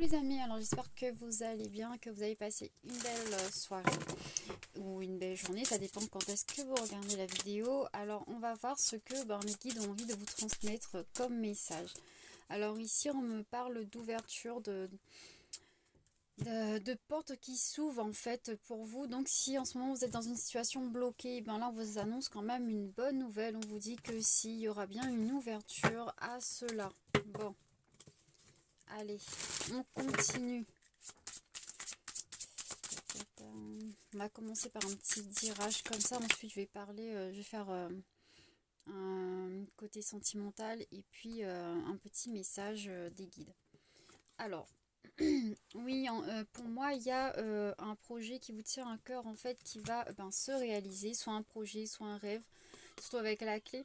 les amis, alors j'espère que vous allez bien, que vous avez passé une belle soirée ou une belle journée, ça dépend quand est-ce que vous regardez la vidéo. Alors on va voir ce que mes guides ont envie de vous transmettre comme message. Alors ici on me parle d'ouverture de portes qui s'ouvrent en fait pour vous. Donc si en ce moment vous êtes dans une situation bloquée, ben là on vous annonce quand même une bonne nouvelle. On vous dit que s'il y aura bien une ouverture à cela. Bon. Allez, on continue. On va commencer par un petit tirage comme ça. Ensuite, je vais parler, je vais faire un côté sentimental et puis un petit message des guides. Alors, oui, pour moi, il y a un projet qui vous tient à cœur en fait, qui va se réaliser, soit un projet, soit un rêve, surtout avec la clé.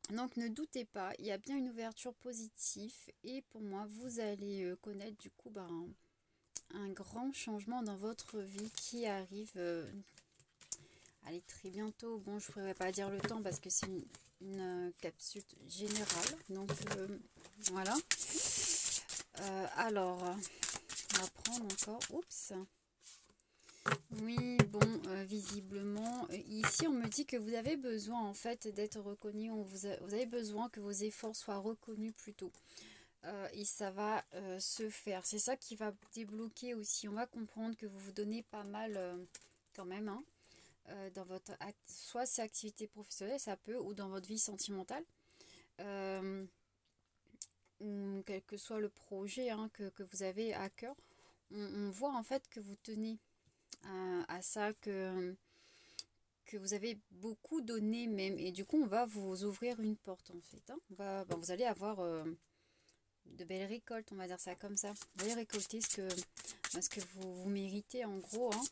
Donc ne doutez pas, il y a bien une ouverture positive et pour moi vous allez connaître du coup un grand changement dans votre vie qui arrive allez, très bientôt. Bon, je ne pourrais pas dire le temps parce que c'est une capsule générale. Donc voilà. Alors, on va prendre encore. Oups. Oui, bon, visiblement, ici on me dit que vous avez besoin en fait d'être reconnu, vous avez besoin que vos efforts soient reconnus plutôt. Et ça va se faire. C'est ça qui va débloquer aussi. On va comprendre que vous vous donnez pas mal quand même, hein, dans votre soit c'est activité professionnelle, ça peut, ou dans votre vie sentimentale. Ou quel que soit le projet hein, que vous avez à cœur. On voit en fait que vous tenez à ça, que vous avez beaucoup donné même. Et du coup, on va vous ouvrir une porte en fait. Hein. Vous allez avoir de belles récoltes, on va dire ça comme ça. Vous allez récolter ce que vous méritez en gros. Hein.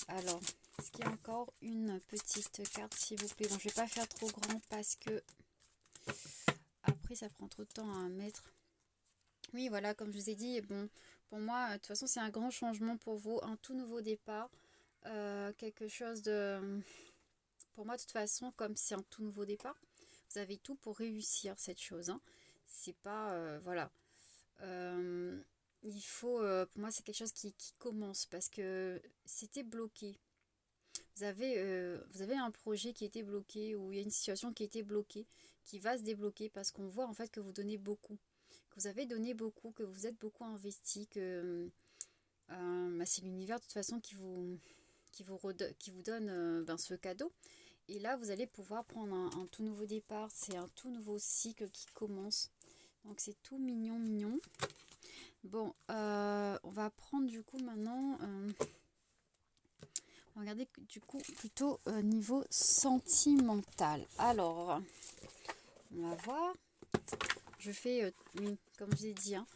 Alors, est-ce qu'il y a encore une petite carte s'il vous plaît? Bon, je vais pas faire trop grand parce que après ça prend trop de temps à mettre. Oui, voilà, comme je vous ai dit, bon, pour moi, de toute façon, c'est un grand changement pour vous, un tout nouveau départ. Quelque chose de... Pour moi, de toute façon, comme c'est un tout nouveau départ, vous avez tout pour réussir cette chose. Hein. C'est pas... voilà. Il faut... pour moi, c'est quelque chose qui commence parce que c'était bloqué. Vous avez un projet qui était bloqué ou il y a une situation qui était bloquée, qui va se débloquer parce qu'on voit en fait que vous donnez beaucoup. Que vous avez donné beaucoup, que vous êtes beaucoup investi, que c'est l'univers de toute façon qui vous donne ce cadeau. Et là, vous allez pouvoir prendre un tout nouveau départ. C'est un tout nouveau cycle qui commence. Donc, c'est tout mignon, mignon. Bon, on va prendre du coup maintenant... on va regarder du coup plutôt niveau sentimental. Alors, on va voir. Je fais, oui, comme je l'ai dit, hein,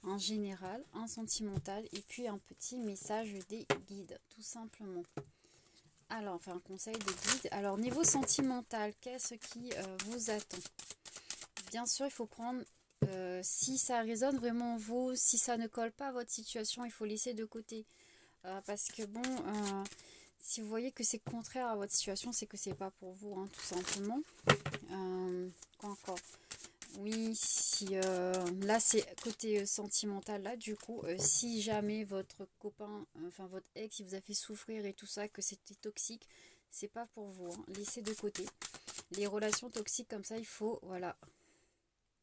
un général, un sentimental et puis un petit message des guides, tout simplement. Alors, enfin, un conseil des guides. Alors, niveau sentimental, qu'est-ce qui vous attend? Bien sûr, il faut prendre, si ça résonne vraiment en vous, si ça ne colle pas à votre situation, il faut laisser de côté. Parce que bon, si vous voyez que c'est contraire à votre situation, c'est que c'est pas pour vous, hein, tout simplement. Quoi encore? Oui, si là c'est côté sentimental, là du coup, si jamais votre copain, enfin votre ex, il vous a fait souffrir et tout ça, que c'était toxique, c'est pas pour vous. Hein. Laissez de côté. Les relations toxiques comme ça, il faut, voilà,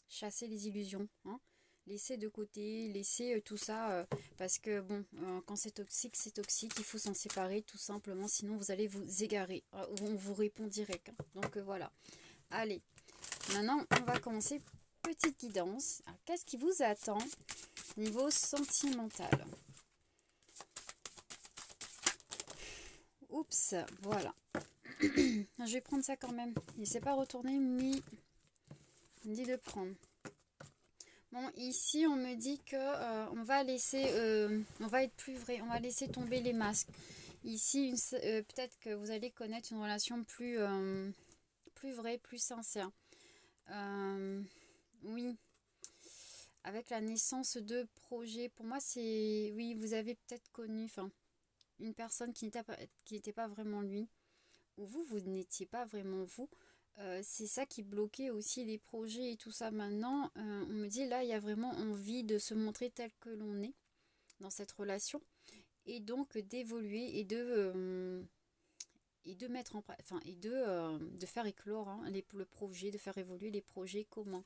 chasser les illusions. Hein. Laissez de côté, laissez tout ça, parce que bon, quand c'est toxique, il faut s'en séparer tout simplement, sinon vous allez vous égarer. On vous répond direct. Hein. Donc voilà. Allez. Maintenant, on va commencer. Petite guidance. Qu'est-ce qui vous attend niveau sentimental? Oups, voilà. Je vais prendre ça quand même. Il ne s'est pas retourné, mais il me dit de prendre. Bon, ici, on me dit que on va laisser, on va être plus vrai, on va laisser tomber les masques. Ici, peut-être que vous allez connaître une relation plus vraie, plus sincère. Oui, avec la naissance de projets, pour moi, c'est... Oui, vous avez peut-être connu une personne qui n'était pas vraiment lui, ou vous n'étiez pas vraiment vous. C'est ça qui bloquait aussi les projets et tout ça. Maintenant, on me dit là, il y a vraiment envie de se montrer tel que l'on est dans cette relation et donc d'évoluer et de mettre en enfin de faire éclore hein, le projet, de faire évoluer les projets communs.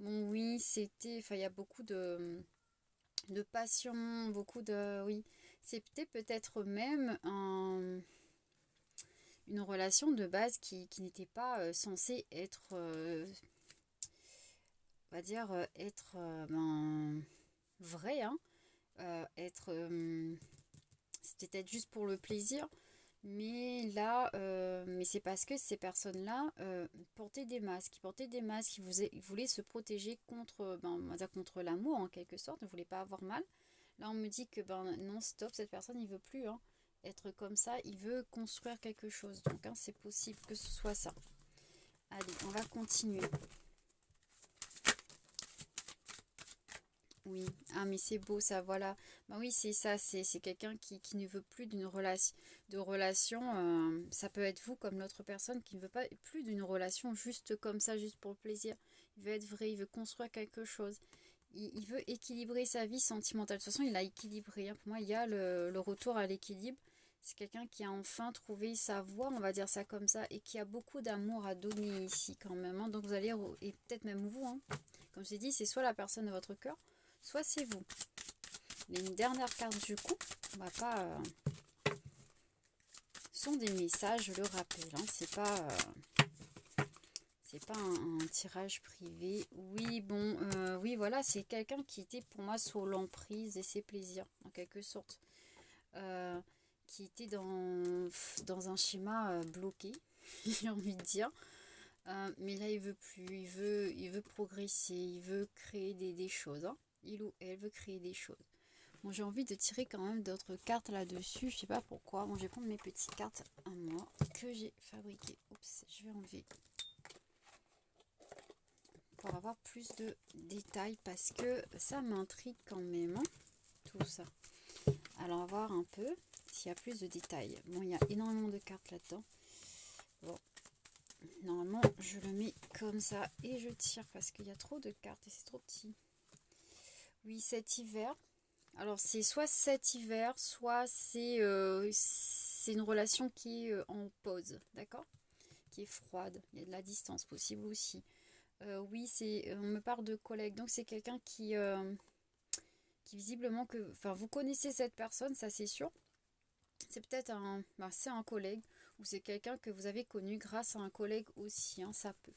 Bon oui, c'était, enfin il y a beaucoup de passion, beaucoup de oui, c'était peut-être même une relation de base qui n'était pas censée être on va dire être vraie hein, être c'était peut-être juste pour le plaisir. Mais là, mais c'est parce que ces personnes-là portaient des masques. Ils portaient des masques, ils voulaient se protéger contre, ben, on va dire contre l'amour en quelque sorte, ne voulaient pas avoir mal. Là, on me dit que ben non, stop, cette personne, il veut plus hein, être comme ça, il veut construire quelque chose. Donc, hein, c'est possible que ce soit ça. Allez, on va continuer. Oui, ah mais c'est beau ça, voilà. Bah oui, c'est ça, c'est quelqu'un qui ne veut plus d'une relation. Ça peut être vous comme l'autre personne qui ne veut pas plus d'une relation juste comme ça, juste pour le plaisir. Il veut être vrai, il veut construire quelque chose. Il veut équilibrer sa vie sentimentale. De toute façon, il a équilibré, hein. Pour moi, il y a le retour à l'équilibre. C'est quelqu'un qui a enfin trouvé sa voie, on va dire ça comme ça, et qui a beaucoup d'amour à donner ici quand même, hein. Donc vous allez, et peut-être même vous, hein. Comme je l'ai dit, c'est soit la personne de votre cœur, soit c'est vous. Les dernières cartes du coup, on va pas sont des messages, je le rappelle, hein, c'est pas un tirage privé. Oui, bon, oui, voilà, c'est quelqu'un qui était pour moi sous l'emprise et ses plaisirs, en quelque sorte. Euh, qui était dans un schéma bloqué, j'ai envie de dire. Mais là, il veut plus, il veut progresser, il veut créer des choses. Hein. Il ou elle veut créer des choses. Bon, j'ai envie de tirer quand même d'autres cartes là-dessus. Je sais pas pourquoi. Bon, je vais prendre mes petites cartes à moi que j'ai fabriquées. Oups, je vais enlever pour avoir plus de détails parce que ça m'intrigue quand même, hein, tout ça. Alors, on va voir un peu s'il y a plus de détails. Bon, il y a énormément de cartes là-dedans. Bon, normalement, je le mets comme ça et je tire parce qu'il y a trop de cartes et c'est trop petit. Oui, cet hiver. Alors, c'est soit cet hiver, soit c'est une relation qui est en pause, d'accord? Qui est froide. Il y a de la distance possible aussi. Oui, on me parle de collègue. Donc, c'est quelqu'un qui visiblement que... Enfin, vous connaissez cette personne, ça c'est sûr. C'est peut-être c'est un collègue ou c'est quelqu'un que vous avez connu grâce à un collègue aussi, hein, ça peut.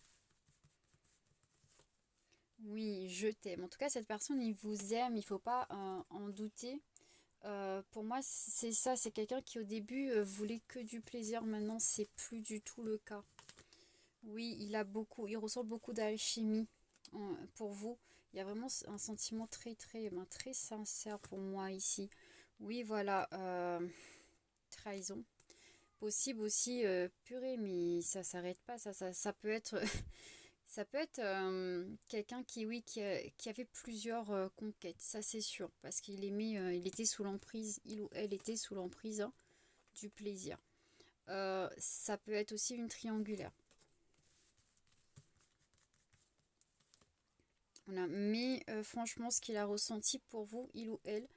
Oui, je t'aime. En tout cas, cette personne, il vous aime, il ne faut pas en douter. Pour moi, c'est ça, c'est quelqu'un qui au début voulait que du plaisir. Maintenant, c'est plus du tout le cas. Oui, il ressent beaucoup d'alchimie pour vous. Il y a vraiment un sentiment très sincère pour moi ici. Oui, voilà, trahison. Possible aussi, purée, mais ça s'arrête pas. Ça peut être, ça peut être quelqu'un oui, qui avait plusieurs conquêtes, ça c'est sûr, parce qu'il aimait, il était sous l'emprise, il ou elle était sous l'emprise hein, du plaisir. Ça peut être aussi une triangulaire. Voilà. Mais franchement, ce qu'il a ressenti pour vous, il ou elle,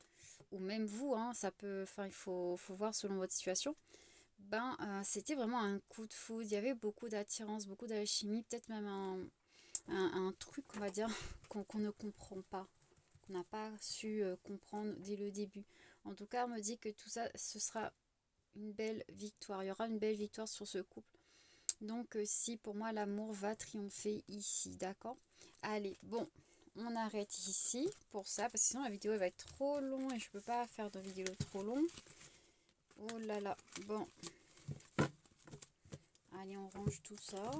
ou même vous, hein, ça peut, enfin, faut voir selon votre situation. Ben, c'était vraiment un coup de foudre. Il y avait beaucoup d'attirance, beaucoup d'alchimie, peut-être même un truc, on va dire, qu'on ne comprend pas, qu'on n'a pas su comprendre dès le début. En tout cas, on me dit que tout ça, ce sera une belle victoire. Il y aura une belle victoire sur ce couple. Donc, si pour moi, l'amour va triompher ici, d'accord? Allez, bon, on arrête ici pour ça, parce que sinon la vidéo va être trop longue et je peux pas faire de vidéo trop longue. Oh là là, bon. Allez, on range tout ça.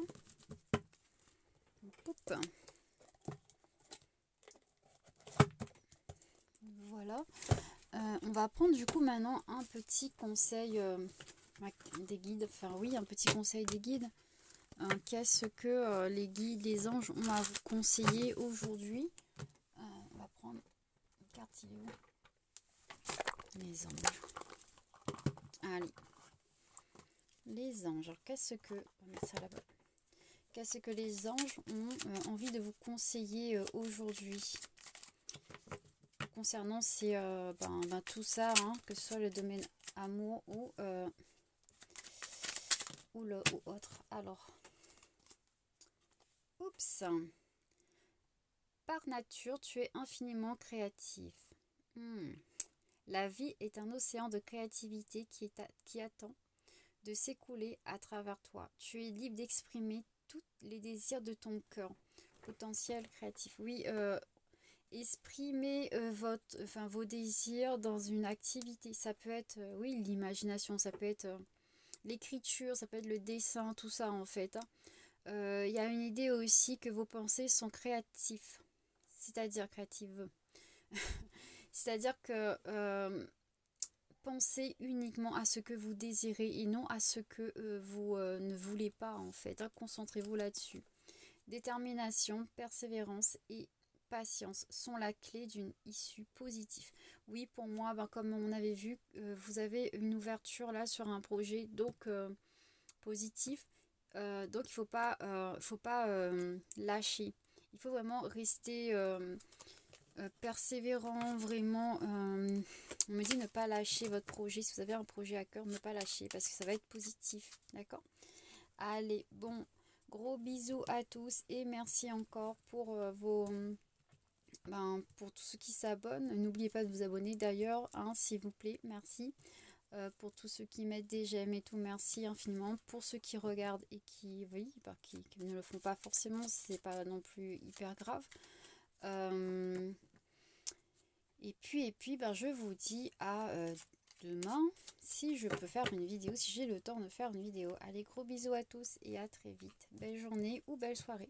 Poup. Voilà. On va prendre du coup maintenant un petit conseil des guides. Enfin oui, un petit conseil des guides. Qu'est-ce que les guides, les anges ont à vous conseiller aujourd'hui? On va prendre une carte, il est où? Les anges. Allez. Les anges. Alors qu'est-ce que... On va mettre ça là-bas. Qu'est-ce que les anges ont envie de vous conseiller aujourd'hui concernant tout ça, hein, que ce soit le domaine amour ou autre. Alors, oups. Par nature, tu es infiniment créatif. La vie est un océan de créativité qui attend de s'écouler à travers toi. Tu es libre d'exprimer tous les désirs de ton cœur. Potentiel créatif. Oui, exprimez vos désirs dans une activité. Ça peut être, oui, l'imagination, ça peut être l'écriture, ça peut être le dessin, tout ça en fait. Il y a une idée aussi que vos pensées sont créatives, c'est-à-dire créatives. C'est-à-dire que pensez uniquement à ce que vous désirez et non à ce que vous ne voulez pas en fait. Hein. Concentrez-vous là-dessus. Détermination, persévérance et patience sont la clé d'une issue positive. Oui, pour moi, comme on avait vu, vous avez une ouverture là sur un projet donc positif. Donc il faut pas lâcher. Il faut vraiment rester persévérant, vraiment. On me dit ne pas lâcher votre projet. Si vous avez un projet à cœur, ne pas lâcher parce que ça va être positif. D'accord? Allez, bon, gros bisous à tous et merci encore pour pour tous ceux qui s'abonnent. N'oubliez pas de vous abonner d'ailleurs, hein, s'il vous plaît. Merci. Pour tous ceux qui mettent des j'aime et tout, merci infiniment. Pour ceux qui regardent et qui, oui, qui ne le font pas forcément, c'est pas non plus hyper grave. Et puis, je vous dis à demain, si je peux faire une vidéo, si j'ai le temps de faire une vidéo. Allez, gros bisous à tous et à très vite. Belle journée ou belle soirée.